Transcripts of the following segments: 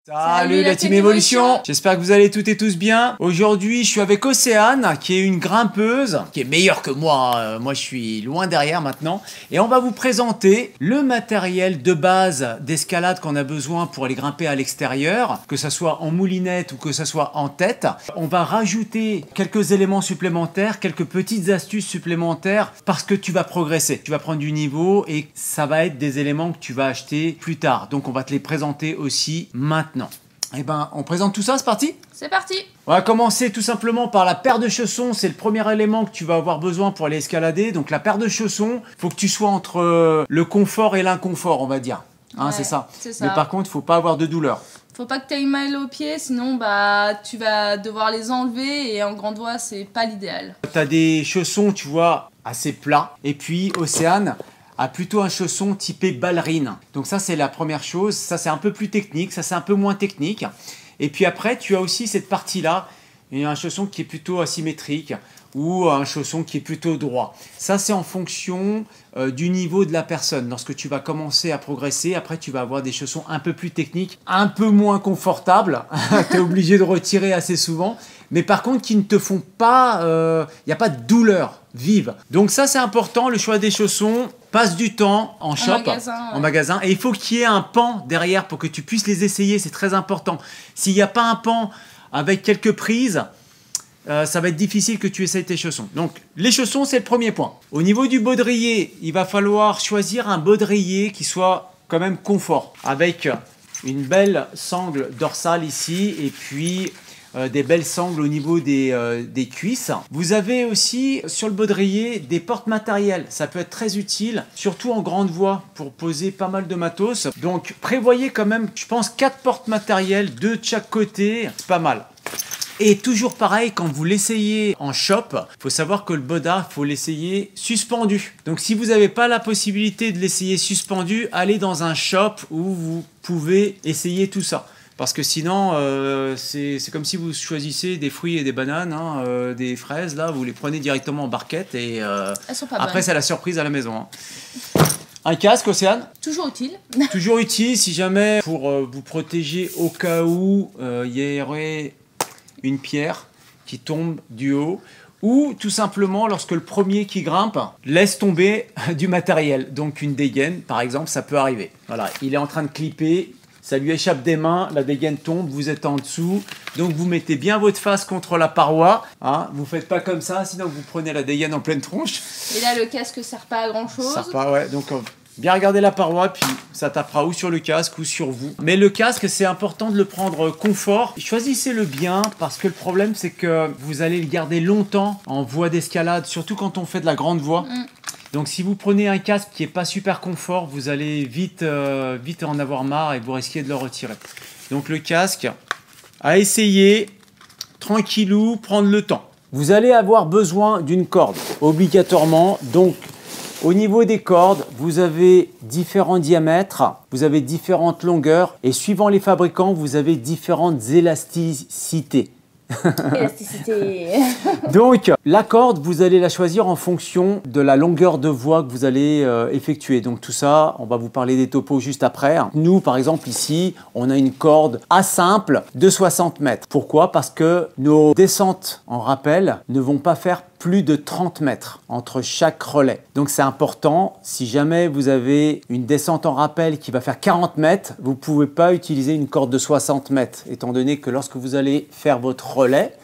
Salut la team Evolution. J'espère que vous allez toutes et tous bien. Aujourd'hui, je suis avec Océane, qui est une grimpeuse, qui est meilleure que moi. Moi, je suis loin derrière maintenant. Et on va vous présenter le matériel de base d'escalade qu'on a besoin pour aller grimper à l'extérieur, que ça soit en moulinette ou que ça soit en tête. On va rajouter quelques éléments supplémentaires, quelques petites astuces supplémentaires, parce que tu vas progresser. Tu vas prendre du niveau et ça va être des éléments que tu vas acheter plus tard. Donc, on va te les présenter aussi maintenant. Eh ben, on présente tout ça, c'est parti? C'est parti. On va commencer tout simplement par la paire de chaussons. C'est le premier élément que tu vas avoir besoin pour aller escalader. Donc la paire de chaussons, il faut que tu sois entre le confort et l'inconfort, on va dire. Hein, Ouais, c'est ça. c'est ça. Mais par contre, il ne faut pas avoir de douleur. Faut pas que tu aies mal aux pieds, sinon tu vas devoir les enlever et en grande voie, c'est pas l'idéal. Tu as des chaussons, tu vois, assez plats. Et puis Océane a plutôt un chausson typé ballerine. Donc ça, c'est la première chose. Ça, c'est un peu plus technique. Ça, c'est un peu moins technique. Et puis après, tu as aussi cette partie-là. Il y a un chausson qui est plutôt asymétrique ou un chausson qui est plutôt droit. Ça, c'est en fonction du niveau de la personne. Lorsque tu vas commencer à progresser, après, tu vas avoir des chaussons un peu plus techniques, un peu moins confortables. Tu es obligé de retirer assez souvent. Mais par contre, qui ne te font pas... Il n'y a pas de douleur vive. Donc ça, c'est important. Le choix des chaussons, passe du temps en shop, en magasin. Et il faut qu'il y ait un pan derrière pour que tu puisses les essayer. C'est très important. S'il n'y a pas un pan avec quelques prises, ça va être difficile que tu essayes tes chaussons. Donc, les chaussons, c'est le premier point. Au niveau du baudrier, il va falloir choisir un baudrier qui soit quand même confort, avec une belle sangle dorsale ici, et puis des belles sangles au niveau des cuisses. Vous avez aussi sur le baudrier des portes matérielles. Ça peut être très utile, surtout en grande voie, pour poser pas mal de matos. Donc, prévoyez quand même, je pense, 4 portes matérielles, 2 de chaque côté, c'est pas mal. Et toujours pareil, quand vous l'essayez en shop, il faut savoir que le boda, il faut l'essayer suspendu. Donc si vous n'avez pas la possibilité de l'essayer suspendu, allez dans un shop où vous pouvez essayer tout ça. Parce que sinon, c'est comme si vous choisissez des fruits et des bananes, hein, des fraises, là, vous les prenez directement en barquette et Elles sont pas après bonnes. c'est la surprise à la maison. Hein. Un casque, Océane? Toujours utile. Toujours utile si jamais, pour vous protéger au cas où il y aurait une pierre qui tombe du haut, ou tout simplement lorsque le premier qui grimpe laisse tomber du matériel. Donc une dégaine, par exemple, ça peut arriver. Voilà, il est en train de clipper, ça lui échappe des mains, la dégaine tombe, vous êtes en dessous. Donc vous mettez bien votre face contre la paroi. Hein, vous ne faites pas comme ça, sinon vous prenez la dégaine en pleine tronche. Et là, le casque sert pas à grand chose. Ça part, ouais. Donc bien regarder la paroi, puis ça tapera ou sur le casque ou sur vous. Mais le casque, c'est important de le prendre confort. Choisissez-le bien, parce que le problème, c'est que vous allez le garder longtemps en voie d'escalade, surtout quand on fait de la grande voie. Donc si vous prenez un casque qui n'est pas super confort, vous allez vite en avoir marre et vous risquez de le retirer. Donc le casque, à essayer, tranquillou, prendre le temps. Vous allez avoir besoin d'une corde, obligatoirement. Donc au niveau des cordes, vous avez différents diamètres, vous avez différentes longueurs et suivant les fabricants, vous avez différentes élasticités. Élasticité. Donc, la corde, vous allez la choisir en fonction de la longueur de voie que vous allez effectuer. Donc tout ça, on va vous parler des topos juste après. Nous, par exemple, ici, on a une corde à simple de 60 mètres. Pourquoi? Parce que nos descentes en rappel ne vont pas faire plus de 30 mètres entre chaque relais. Donc c'est important, si jamais vous avez une descente en rappel qui va faire 40 mètres, vous ne pouvez pas utiliser une corde de 60 mètres, étant donné que lorsque vous allez faire votre relais,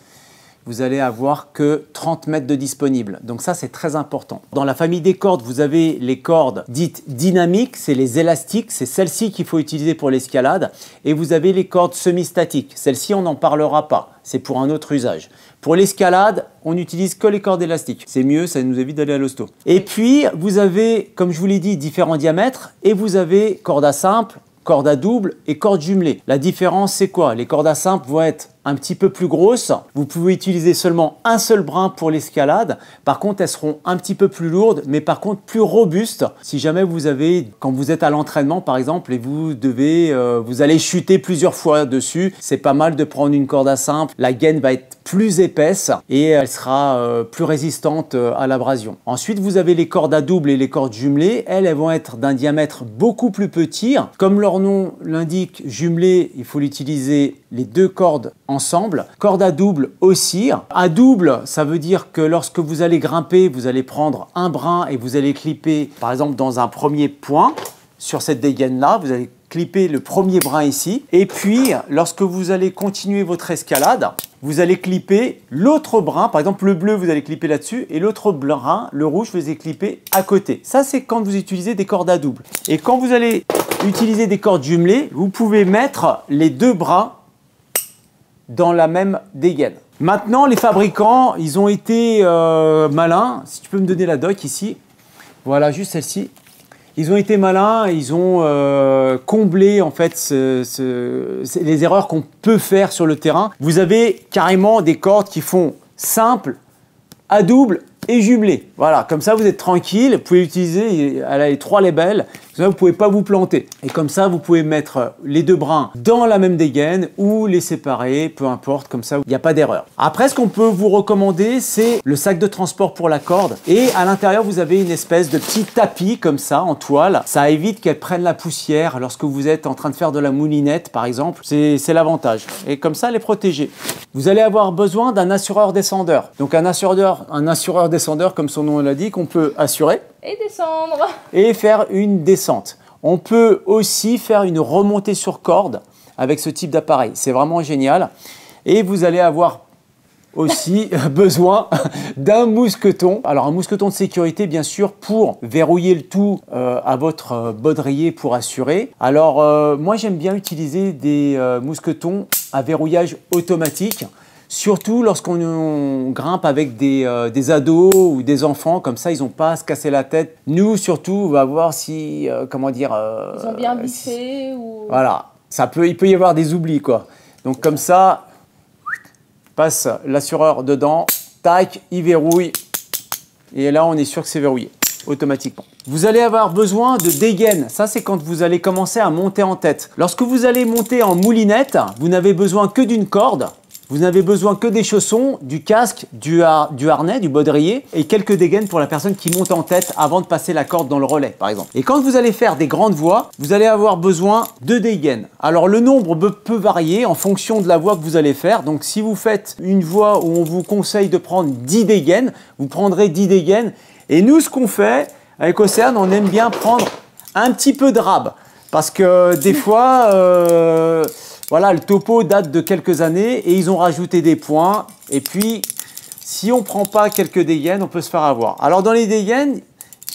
vous allez avoir que 30 mètres de disponible. Donc ça, c'est très important. Dans la famille des cordes, vous avez les cordes dites dynamiques, c'est les élastiques, c'est celles-ci qu'il faut utiliser pour l'escalade. Et vous avez les cordes semi-statiques. Celles-ci, on n'en parlera pas. C'est pour un autre usage. Pour l'escalade, on n'utilise que les cordes élastiques. C'est mieux, ça nous évite d'aller à l'hosto. Et puis, vous avez, comme je vous l'ai dit, différents diamètres. Et vous avez corde à simple, corde à double et corde jumelée. La différence, c'est quoi? Les cordes à simple vont être un petit peu plus grosses. Vous pouvez utiliser seulement un seul brin pour l'escalade. Par contre, elles seront un petit peu plus lourdes, mais par contre plus robustes. Si jamais vous avez, quand vous êtes à l'entraînement par exemple, et vous allez chuter plusieurs fois dessus, c'est pas mal de prendre une corde à simple. La gaine va être plus épaisse et elle sera plus résistante à l'abrasion. Ensuite, vous avez les cordes à double et les cordes jumelées. Elles vont être d'un diamètre beaucoup plus petit. Comme leur nom l'indique, jumelé, il faut l'utiliser les deux cordes ensemble. Corde à double aussi. À double, ça veut dire que lorsque vous allez grimper, vous allez prendre un brin et vous allez clipper, par exemple, dans un premier point sur cette dégaine-là. Vous allez clipper le premier brin ici. Et puis, lorsque vous allez continuer votre escalade, vous allez clipper l'autre brin. Par exemple, le bleu, vous allez clipper là-dessus. Et l'autre brin, le rouge, vous allez clipper à côté. Ça, c'est quand vous utilisez des cordes à double. Et quand vous allez utiliser des cordes jumelées, vous pouvez mettre les deux brins dans la même dégaine. Maintenant, les fabricants, ils ont été malins. Si tu peux me donner la doc ici. Voilà, juste celle-ci. Ils ont été malins, ils ont comblé en fait les erreurs qu'on peut faire sur le terrain. Vous avez carrément des cordes qui font simple, à double et jumelé. Voilà, comme ça vous êtes tranquille, vous pouvez utiliser, elle a les trois labels, vous ne pouvez pas vous planter. Et comme ça vous pouvez mettre les deux brins dans la même dégaine ou les séparer, peu importe, comme ça il n'y a pas d'erreur. Après, ce qu'on peut vous recommander, c'est le sac de transport pour la corde. Et à l'intérieur, vous avez une espèce de petit tapis comme ça, en toile. Ça évite qu'elle prenne la poussière lorsque vous êtes en train de faire de la moulinette, par exemple. C'est l'avantage. Et comme ça, elle est protégée. Vous allez avoir besoin d'un assureur-descendeur. Donc un assureur-descendeur, comme son nom l'indique, qu'on peut assurer. Et descendre. Et faire une descente. On peut aussi faire une remontée sur corde avec ce type d'appareil. C'est vraiment génial. Et vous allez avoir aussi besoin d'un mousqueton. Alors un mousqueton de sécurité bien sûr pour verrouiller le tout à votre baudrier pour assurer. Alors moi j'aime bien utiliser des mousquetons à verrouillage automatique. Surtout lorsqu'on grimpe avec des ados ou des enfants, comme ça ils n'ont pas à se casser la tête. Nous surtout, on va voir si, comment dire... ils ont bien biffé ou... Voilà, il peut y avoir des oublis quoi. Donc comme ça, passe l'assureur dedans, tac, il verrouille. Et là on est sûr que c'est verrouillé automatiquement. Vous allez avoir besoin de dégaines. Ça, c'est quand vous allez commencer à monter en tête. Lorsque vous allez monter en moulinette, vous n'avez besoin que d'une corde. Vous n'avez besoin que des chaussons, du casque, du harnais, du baudrier et quelques dégaines pour la personne qui monte en tête avant de passer la corde dans le relais, par exemple. Et quand vous allez faire des grandes voies, vous allez avoir besoin de dégaines. Alors, le nombre peut varier en fonction de la voie que vous allez faire. Donc, si vous faites une voie où on vous conseille de prendre 10 dégaines, vous prendrez 10 dégaines. Et nous, ce qu'on fait avec Océane, on aime bien prendre un petit peu de rab. Parce que des fois... voilà, le topo date de quelques années et ils ont rajouté des points. Et puis, si on ne prend pas quelques dégaines, on peut se faire avoir. Alors, dans les dégaines,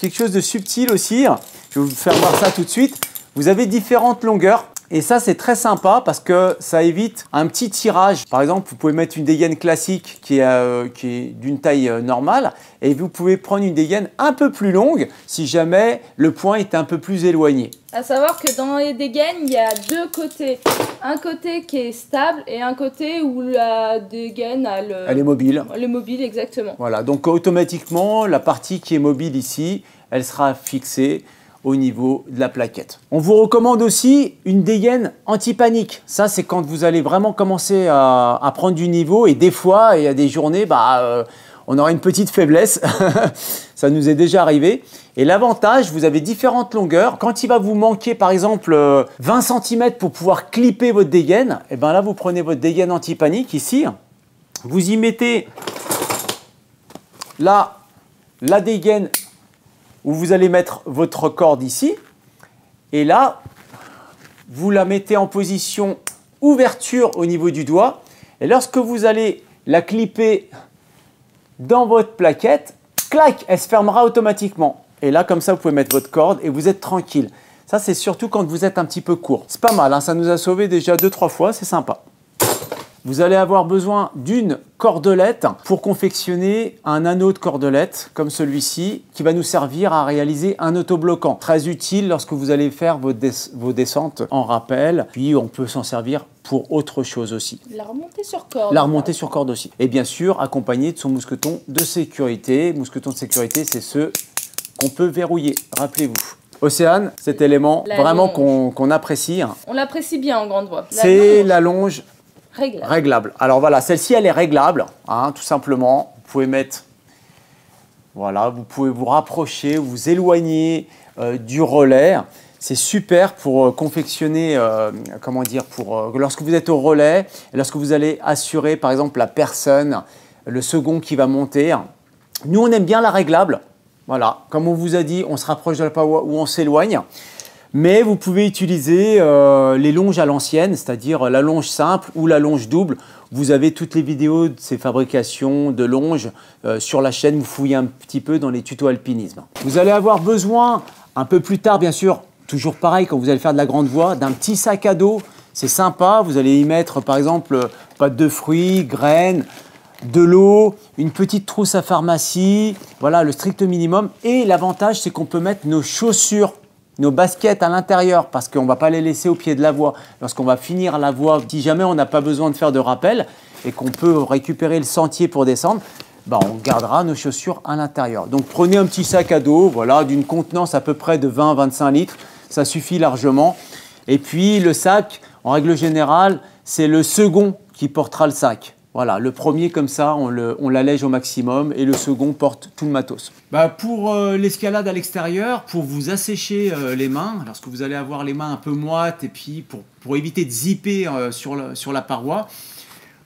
quelque chose de subtil aussi. Je vais vous faire voir ça tout de suite. Vous avez différentes longueurs. Et ça, c'est très sympa parce que ça évite un petit tirage. Par exemple, vous pouvez mettre une dégaine classique qui est d'une taille normale et vous pouvez prendre une dégaine un peu plus longue si jamais le point est un peu plus éloigné. À savoir que dans les dégaines, il y a deux côtés. Un côté qui est stable et un côté où la dégaine a le... Elle est mobile. Le mobile, exactement. Voilà, donc automatiquement, la partie qui est mobile ici, elle sera fixée au niveau de la plaquette. On vous recommande aussi une dégaine anti-panique. Ça, c'est quand vous allez vraiment commencer à prendre du niveau et des fois, il y a des journées, on aura une petite faiblesse. Ça nous est déjà arrivé. Et l'avantage, vous avez différentes longueurs. Quand il va vous manquer, par exemple, 20 cm pour pouvoir clipper votre dégaine, et bien là, vous prenez votre dégaine anti-panique ici. Vous y mettez là, la dégaine où vous allez mettre votre corde ici. Et là, vous la mettez en position ouverture au niveau du doigt. Et lorsque vous allez la clipper dans votre plaquette, clac, elle se fermera automatiquement. Et là, comme ça, vous pouvez mettre votre corde et vous êtes tranquille. Ça, c'est surtout quand vous êtes un petit peu court. C'est pas mal, hein, ça nous a sauvé déjà 2-3 fois, c'est sympa. Vous allez avoir besoin d'une cordelette pour confectionner un anneau de cordelette comme celui-ci qui va nous servir à réaliser un autobloquant. Très utile lorsque vous allez faire vos descentes en rappel. Puis on peut s'en servir pour autre chose aussi. La remontée sur corde. La remontée sur corde aussi. Et bien sûr, accompagné de son mousqueton de sécurité. Mousqueton de sécurité, c'est ceux qu'on peut verrouiller, rappelez-vous. Océane, cet élément vraiment qu'on apprécie. On l'apprécie bien en grande voie. C'est la longe réglable. réglable. Alors voilà, celle-ci, elle est réglable, hein, tout simplement. Vous pouvez mettre, voilà, vous pouvez vous rapprocher, vous éloigner du relais. C'est super pour confectionner, comment dire, pour lorsque vous êtes au relais, et lorsque vous allez assurer, par exemple, la personne, le second qui va monter. Nous, on aime bien la réglable. Voilà, comme on vous a dit, on se rapproche de la paroi ou on s'éloigne. Mais vous pouvez utiliser les longes à l'ancienne, c'est-à-dire la longe simple ou la longe double. Vous avez toutes les vidéos de ces fabrications de longes sur la chaîne. Vous fouillez un petit peu dans les tutos alpinisme. Vous allez avoir besoin, un peu plus tard bien sûr, toujours pareil quand vous allez faire de la grande voie, d'un petit sac à dos. C'est sympa, vous allez y mettre par exemple pâte de fruits, graines, de l'eau, une petite trousse à pharmacie, voilà le strict minimum. Et l'avantage, c'est qu'on peut mettre nos chaussures, nos baskets à l'intérieur parce qu'on ne va pas les laisser au pied de la voie. Lorsqu'on va finir la voie, si jamais on n'a pas besoin de faire de rappel et qu'on peut récupérer le sentier pour descendre, ben on gardera nos chaussures à l'intérieur. Donc prenez un petit sac à dos, voilà, d'une contenance à peu près de 20-25 litres, ça suffit largement. Et puis le sac, en règle générale, c'est le second qui portera le sac. Voilà, le premier comme ça, on l'allège au maximum et le second porte tout le matos. Bah pour l'escalade à l'extérieur, pour vous assécher les mains, lorsque vous allez avoir les mains un peu moites et puis pour éviter de zipper sur la paroi,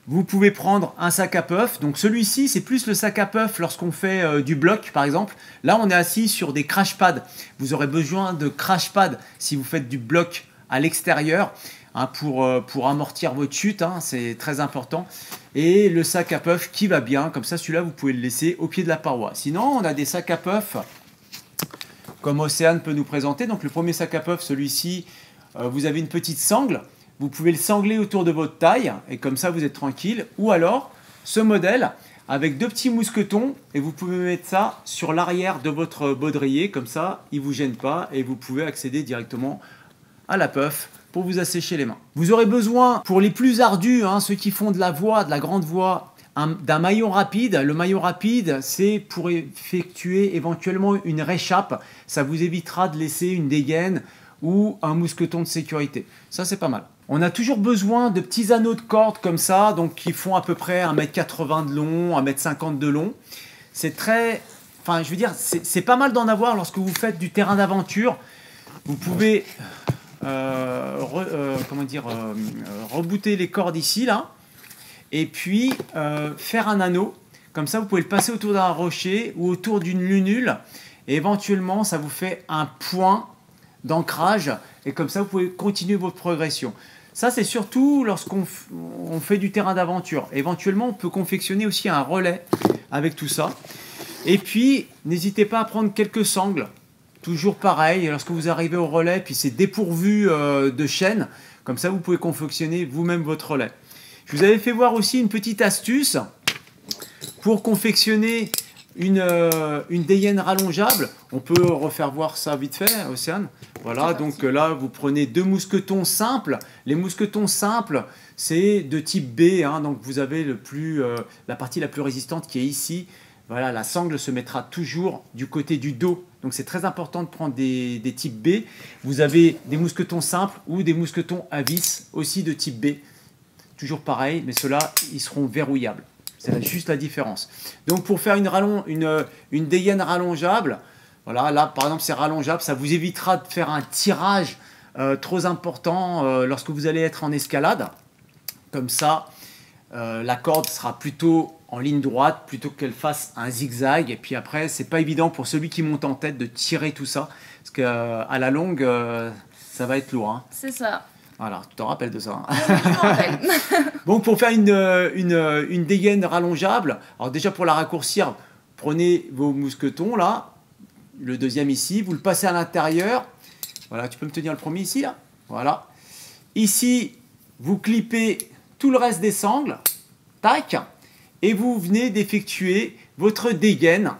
vous pouvez prendre un sac à puff. Donc celui-ci, c'est plus le sac à puff lorsqu'on fait du bloc par exemple. Là, on est assis sur des crash pads. Vous aurez besoin de crash pads si vous faites du bloc à l'extérieur. Hein, pour amortir votre chute, hein, c'est très important. Et le sac à puff qui va bien, comme ça celui-là vous pouvez le laisser au pied de la paroi. Sinon on a des sacs à puff comme Océane peut nous présenter. Donc le premier sac à puff, celui-ci, vous avez une petite sangle. Vous pouvez le sangler autour de votre taille et comme ça vous êtes tranquille. Ou alors ce modèle avec deux petits mousquetons et vous pouvez mettre ça sur l'arrière de votre baudrier. Comme ça il ne vous gêne pas et vous pouvez accéder directement à la puff pour vous assécher les mains. Vous aurez besoin, pour les plus ardus, hein, ceux qui font de la voie, de la grande voie, d'un maillot rapide. Le maillot rapide, c'est pour effectuer éventuellement une réchappe. Ça vous évitera de laisser une dégaine ou un mousqueton de sécurité. Ça, c'est pas mal. On a toujours besoin de petits anneaux de corde comme ça, donc qui font à peu près 1,80 m de long, 1,50 m de long. C'est très... Enfin, je veux dire, c'est pas mal d'en avoir lorsque vous faites du terrain d'aventure. Vous pouvez... rebooter les cordes ici là et puis faire un anneau comme ça vous pouvez le passer autour d'un rocher ou autour d'une lunule et éventuellement ça vous fait un point d'ancrage et comme ça vous pouvez continuer votre progression. Ça c'est surtout lorsqu'on fait du terrain d'aventure. Éventuellement on peut confectionner aussi un relais avec tout ça et puis n'hésitez pas à prendre quelques sangles. Toujours pareil, lorsque vous arrivez au relais, puis c'est dépourvu de chaîne, comme ça vous pouvez confectionner vous-même votre relais. Je vous avais fait voir aussi une petite astuce pour confectionner une dégaine rallongeable. On peut refaire voir ça vite fait, Océane. Voilà, donc là vous prenez deux mousquetons simples. Les mousquetons simples, c'est de type B, hein, donc vous avez la partie la plus résistante qui est ici. Voilà, la sangle se mettra toujours du côté du dos. Donc c'est très important de prendre des types B. Vous avez des mousquetons simples ou des mousquetons à vis aussi de type B. Toujours pareil, mais ceux-là, ils seront verrouillables. C'est juste la différence. Donc pour faire une dégaine rallongeable, voilà, là par exemple c'est rallongeable, ça vous évitera de faire un tirage trop important lorsque vous allez être en escalade. Comme ça, la corde sera plutôt en ligne droite plutôt qu'elle fasse un zigzag. Et puis après, c'est pas évident pour celui qui monte en tête de tirer tout ça. Parce qu'à la longue, ça va être lourd. Hein. C'est ça. Voilà, tu t'en rappelles de ça. Hein. Je m'en rappelle. Bon, pour faire une dégaine rallongeable, alors déjà pour la raccourcir, prenez vos mousquetons là, le deuxième ici, vous le passez à l'intérieur. Voilà, tu peux me tenir le premier ici là. Voilà. Ici, vous clippez tout le reste des sangles. Tac. Et vous venez d'effectuer votre dégaine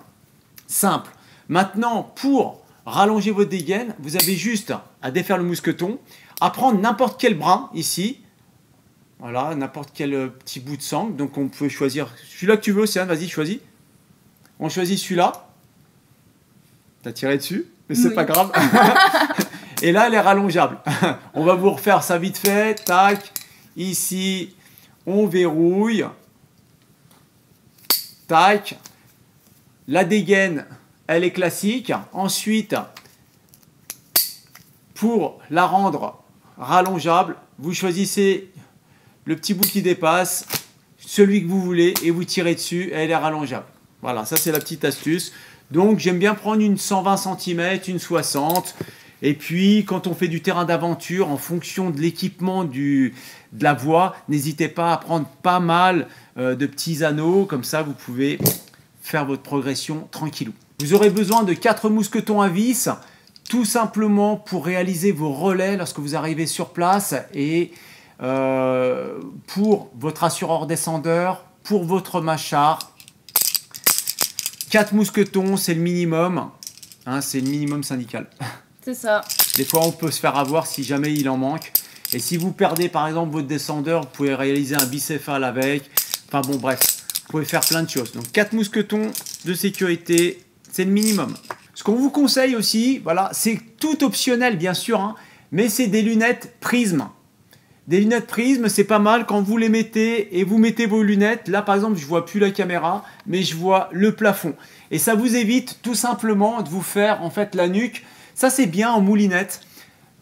simple. Maintenant, pour rallonger votre dégaine, vous avez juste à défaire le mousqueton, à prendre n'importe quel brin ici, Voilà, n'importe quel petit bout de sangle. Donc on peut choisir celui-là que tu veux, Océane, vas-y, choisis. On choisit celui-là. T'as tiré dessus, mais c'est pas grave. Et là, elle est rallongeable. On va vous refaire ça vite fait. Tac, ici, on verrouille. Tac. La dégaine, elle est classique. Ensuite, pour la rendre rallongeable, vous choisissez le petit bout qui dépasse, celui que vous voulez, et vous tirez dessus, et elle est rallongeable. Voilà, ça c'est la petite astuce. Donc j'aime bien prendre une 120 cm, une 60. Et puis quand on fait du terrain d'aventure, en fonction de l'équipement de la voie, n'hésitez pas à prendre pas mal de petits anneaux. Comme ça, vous pouvez faire votre progression tranquillou. Vous aurez besoin de 4 mousquetons à vis, tout simplement pour réaliser vos relais lorsque vous arrivez sur place. Et pour votre assureur descendeur, pour votre mâchard. 4 mousquetons, c'est le minimum. Hein, c'est le minimum syndical. C'est ça. Des fois, on peut se faire avoir si jamais il en manque. Et si vous perdez, par exemple, votre descendeur, vous pouvez réaliser un bicéphale avec. Enfin bon, bref, vous pouvez faire plein de choses. Donc, 4 mousquetons de sécurité, c'est le minimum. Ce qu'on vous conseille aussi, voilà, c'est tout optionnel, bien sûr, hein, mais c'est des lunettes prisme. Des lunettes prisme, c'est pas mal quand vous les mettez et vous mettez vos lunettes. Là, par exemple, je vois plus la caméra, mais je vois le plafond. Et ça vous évite tout simplement de vous faire en fait la nuque. Ça, c'est bien en moulinette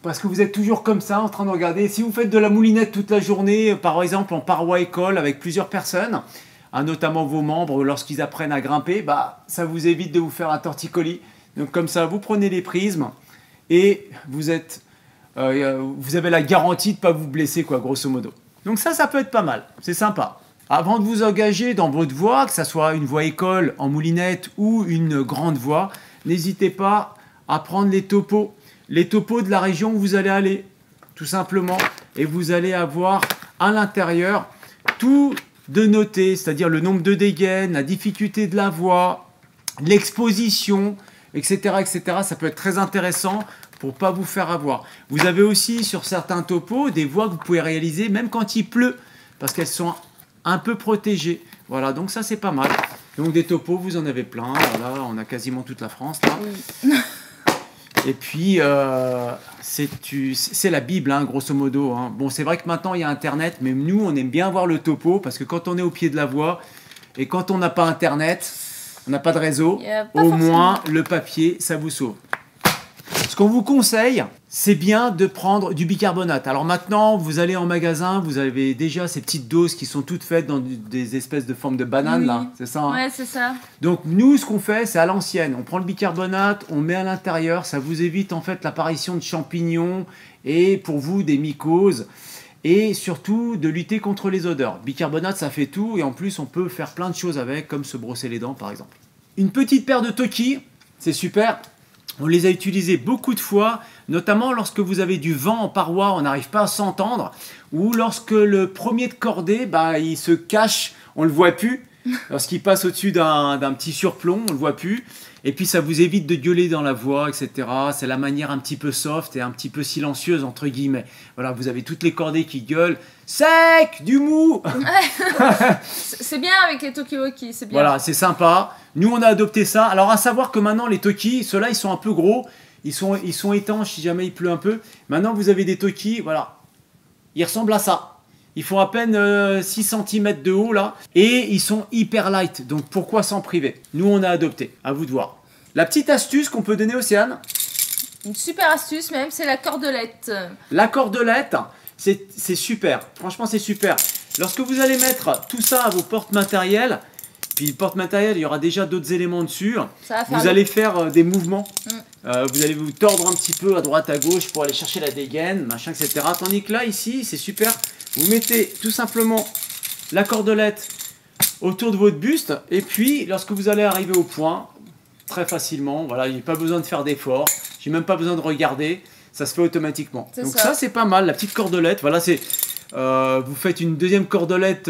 parce que vous êtes toujours comme ça en train de regarder. Si vous faites de la moulinette toute la journée, par exemple en paroi école avec plusieurs personnes, hein, notamment vos membres lorsqu'ils apprennent à grimper, bah, ça vous évite de vous faire un torticolis. Donc comme ça, vous prenez les prismes et vous avez la garantie de ne pas vous blesser, quoi, grosso modo. Donc ça peut être pas mal, c'est sympa. Avant de vous engager dans votre voie, que ce soit une voie école en moulinette ou une grande voie, n'hésitez pas à prendre les topos de la région où vous allez aller, tout simplement. Et vous allez avoir à l'intérieur tout de noté, c'est-à-dire le nombre de dégaines, la difficulté de la voie, l'exposition, etc., etc. Ça peut être très intéressant pour ne pas vous faire avoir. Vous avez aussi sur certains topos des voies que vous pouvez réaliser même quand il pleut, parce qu'elles sont un peu protégées. Voilà, donc ça c'est pas mal. Donc des topos, vous en avez plein. Voilà, on a quasiment toute la France là. Oui. Et puis, c'est la Bible, hein, grosso modo. Hein. Bon, c'est vrai que maintenant, il y a Internet, mais nous, on aime bien voir le topo, parce que quand on est au pied de la voie, et quand on n'a pas Internet, on n'a pas de réseau, au moins, le papier, ça vous sauve. Ce qu'on vous conseille, c'est bien de prendre du bicarbonate. Alors maintenant, vous allez en magasin, vous avez déjà ces petites doses qui sont toutes faites dans des espèces de formes de bananes, oui. Là, c'est ça, hein? Ouais, c'est ça. Donc nous, ce qu'on fait, c'est à l'ancienne. On prend le bicarbonate, on met à l'intérieur, ça vous évite en fait l'apparition de champignons et pour vous des mycoses et surtout de lutter contre les odeurs. Bicarbonate, ça fait tout et en plus, on peut faire plein de choses avec, comme se brosser les dents par exemple. Une petite paire de Toki, c'est super. On les a utilisés beaucoup de fois, notamment lorsque vous avez du vent en paroi, on n'arrive pas à s'entendre, ou lorsque le premier de cordée, bah, il se cache, on ne le voit plus. Lorsqu'il passe au-dessus d'un petit surplomb, on ne le voit plus. Et puis ça vous évite de gueuler dans la voie, etc. C'est la manière un petit peu soft et un petit peu silencieuse, entre guillemets. Voilà, vous avez toutes les cordées qui gueulent. Sec, du mou. C'est bien avec les Tokiwoki, c'est bien. Voilà, c'est sympa. Nous, on a adopté ça. Alors, à savoir que maintenant, les Toki, ceux-là, ils sont un peu gros. Ils sont étanches si jamais il pleut un peu. Maintenant, vous avez des Toki, voilà. Ils ressemblent à ça. Ils font à peine 6 cm de haut, là. Et ils sont hyper light. Donc, pourquoi s'en priver? Nous, on a adopté. À vous de voir. La petite astuce qu'on peut donner, Océane. Une super astuce, même, c'est la cordelette. La cordelette, c'est super. Franchement, c'est super. Lorsque vous allez mettre tout ça à vos porte-matériels, puis porte-matériel, il y aura déjà d'autres éléments dessus. Vous allez faire des mouvements. Vous allez vous tordre un petit peu à droite, à gauche pour aller chercher la dégaine, machin, etc. Tandis que là, ici, c'est super. Vous mettez tout simplement la cordelette autour de votre buste. Et puis, lorsque vous allez arriver au point, très facilement, voilà, il n'y a pas besoin de faire d'effort. J'ai même pas besoin de regarder. Ça se fait automatiquement. Donc ça, c'est pas mal. La petite cordelette, voilà, c'est... vous faites une deuxième cordelette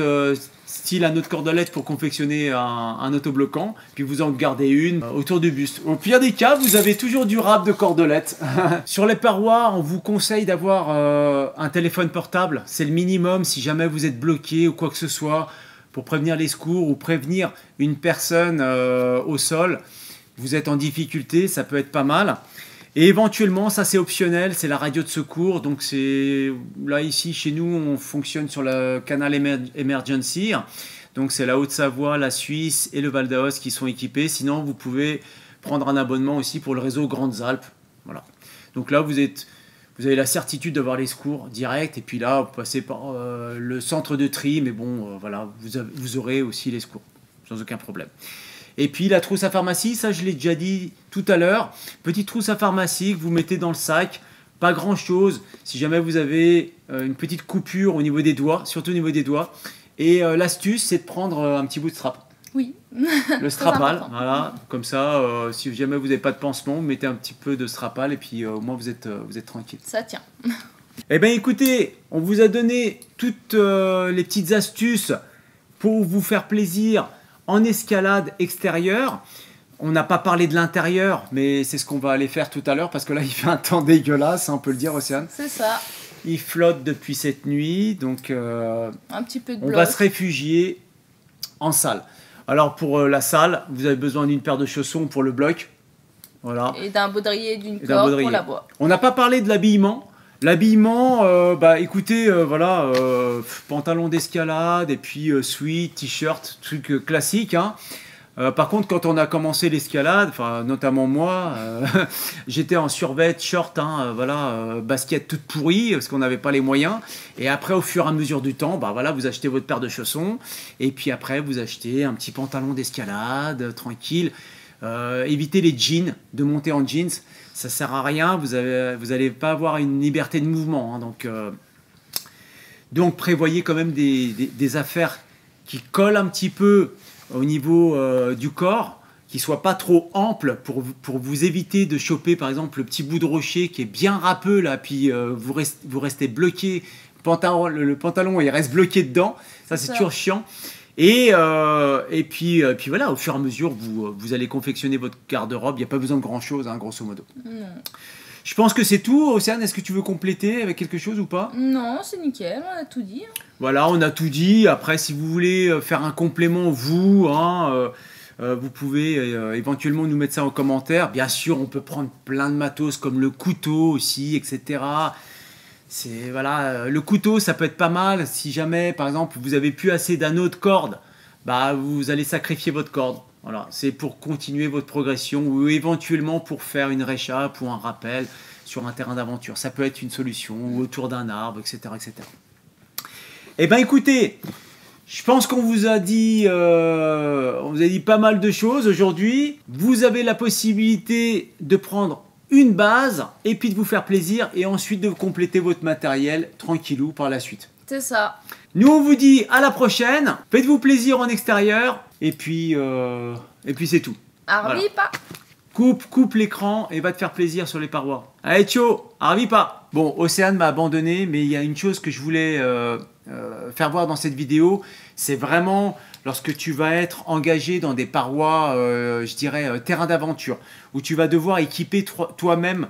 style un autre cordelette pour confectionner un autobloquant, puis vous en gardez une autour du buste. Au pire des cas, vous avez toujours du râpe de cordelette. Sur les parois, on vous conseille d'avoir un téléphone portable, c'est le minimum si jamais vous êtes bloqué ou quoi que ce soit, pour prévenir les secours ou prévenir une personne au sol. Vous êtes en difficulté, ça peut être pas mal. Et éventuellement, ça c'est optionnel, c'est la radio de secours. Donc c'est là ici chez nous, on fonctionne sur le canal Emergency. Donc c'est la Haute-Savoie, la Suisse et le Val d'Aoste qui sont équipés. Sinon, vous pouvez prendre un abonnement aussi pour le réseau Grandes-Alpes. Voilà. Donc là, vous avez la certitude d'avoir les secours directs. Et puis là, vous passez par le centre de tri, mais bon, voilà, vous aurez aussi les secours sans aucun problème. Et puis la trousse à pharmacie, ça je l'ai déjà dit tout à l'heure. Petite trousse à pharmacie que vous mettez dans le sac. Pas grand chose. Si jamais vous avez une petite coupure au niveau des doigts, surtout au niveau des doigts. Et l'astuce, c'est de prendre un petit bout de strap. Oui. Le strapal, voilà. Comme ça, si jamais vous n'avez pas de pansement, vous mettez un petit peu de strapal et puis au moins vous êtes tranquille. Ça tient. Eh bien écoutez, on vous a donné toutes les petites astuces pour vous faire plaisir en escalade extérieure. On n'a pas parlé de l'intérieur, mais c'est ce qu'on va aller faire tout à l'heure parce que là il fait un temps dégueulasse, on peut le dire, Océane. C'est ça. Il flotte depuis cette nuit, donc un petit peu de on va se réfugier en salle. Alors pour la salle, vous avez besoin d'une paire de chaussons pour le bloc. Voilà. Et d'un baudrier et d'une corde pour la bois. On n'a pas parlé de l'habillement. L'habillement, écoutez, voilà, pantalon d'escalade et puis sweat, t-shirt, truc classique. Hein. Par contre, quand on a commencé l'escalade, notamment moi, j'étais en survêt, short, hein, basket toute pourrie parce qu'on n'avait pas les moyens. Et après, au fur et à mesure du temps, vous achetez votre paire de chaussons et puis après, vous achetez un petit pantalon d'escalade, tranquille. Évitez les jeans, de monter en jeans. Ça sert à rien, vous allez pas avoir une liberté de mouvement. Hein, donc prévoyez quand même des affaires qui collent un petit peu au niveau du corps, qui ne soient pas trop amples pour vous éviter de choper par exemple le petit bout de rocher qui est bien râpeux là, puis vous restez bloqué, le pantalon il reste bloqué dedans, ça c'est toujours chiant. Et puis voilà, au fur et à mesure, vous allez confectionner votre garde-robe. Il n'y a pas besoin de grand-chose, hein, grosso modo. Non. Je pense que c'est tout. Océane, est-ce que tu veux compléter avec quelque chose ou pas? Non, c'est nickel, on a tout dit. Voilà, on a tout dit. Après, si vous voulez faire un complément, vous pouvez éventuellement nous mettre ça en commentaire. Bien sûr, on peut prendre plein de matos comme le couteau aussi, etc. Le couteau, ça peut être pas mal si jamais, par exemple, vous avez plus assez d'anneaux de corde, vous allez sacrifier votre corde. Voilà, c'est pour continuer votre progression ou éventuellement pour faire une réchappe ou un rappel sur un terrain d'aventure. Ça peut être une solution ou autour d'un arbre, etc., etc. Eh bien, écoutez, je pense qu'on vous a dit pas mal de choses aujourd'hui. Vous avez la possibilité de prendre une base et puis de vous faire plaisir et ensuite de compléter votre matériel tranquillou par la suite. C'est ça. Nous on vous dit à la prochaine, faites-vous plaisir en extérieur et puis c'est tout. Arrête pas. Coupe l'écran et va te faire plaisir sur les parois. Allez ciao, arrête pas. Bon, Océane m'a abandonné, mais il y a une chose que je voulais faire voir dans cette vidéo, c'est vraiment lorsque tu vas être engagé dans des parois, terrain d'aventure, où tu vas devoir équiper toi-même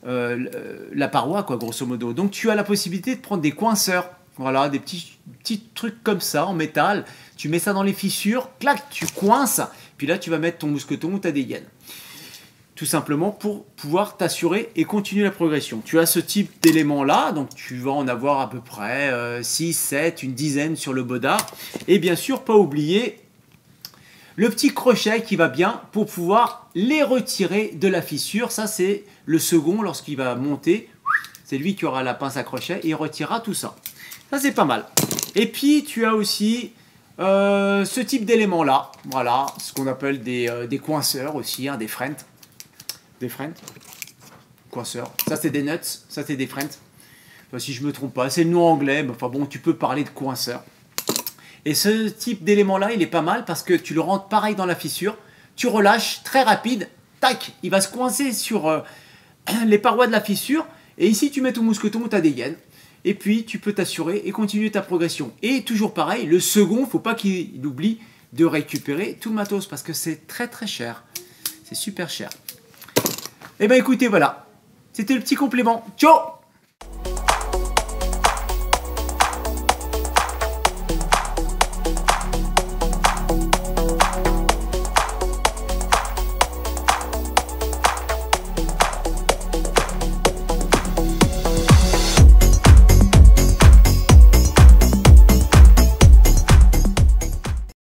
la paroi, quoi, grosso modo. Donc tu as la possibilité de prendre des coinceurs, voilà, des petits trucs comme ça en métal. Tu mets ça dans les fissures, clac, tu coinces, puis là tu vas mettre ton mousqueton ou ta dégaine. Tout simplement pour pouvoir t'assurer et continuer la progression. Tu as ce type d'éléments-là, donc tu vas en avoir à peu près 6, 7, une dizaine sur le bodard. Et bien sûr, pas oublier le petit crochet qui va bien pour pouvoir les retirer de la fissure. Ça, c'est le second lorsqu'il va monter. C'est lui qui aura la pince à crochet et il retirera tout ça. Ça, c'est pas mal. Et puis, tu as aussi ce type d'éléments-là. Voilà, ce qu'on appelle des coinceurs aussi, hein, des frentes. Des frentes, coinceurs. Ça c'est des nuts, ça c'est des frentes. Enfin, si je me trompe pas, c'est le nom anglais, mais enfin bon, tu peux parler de coinceurs. Et ce type d'élément là, il est pas mal parce que tu le rentres pareil dans la fissure, tu relâches très rapide, tac, il va se coincer sur les parois de la fissure. Et ici tu mets ton mousqueton ou ta dégaine. Et puis, tu peux t'assurer et continuer ta progression. Et toujours pareil, le second, faut pas qu'il oublie de récupérer tout le matos parce que c'est très très cher. C'est super cher. Et ben écoutez, voilà. C'était le petit complément. Ciao!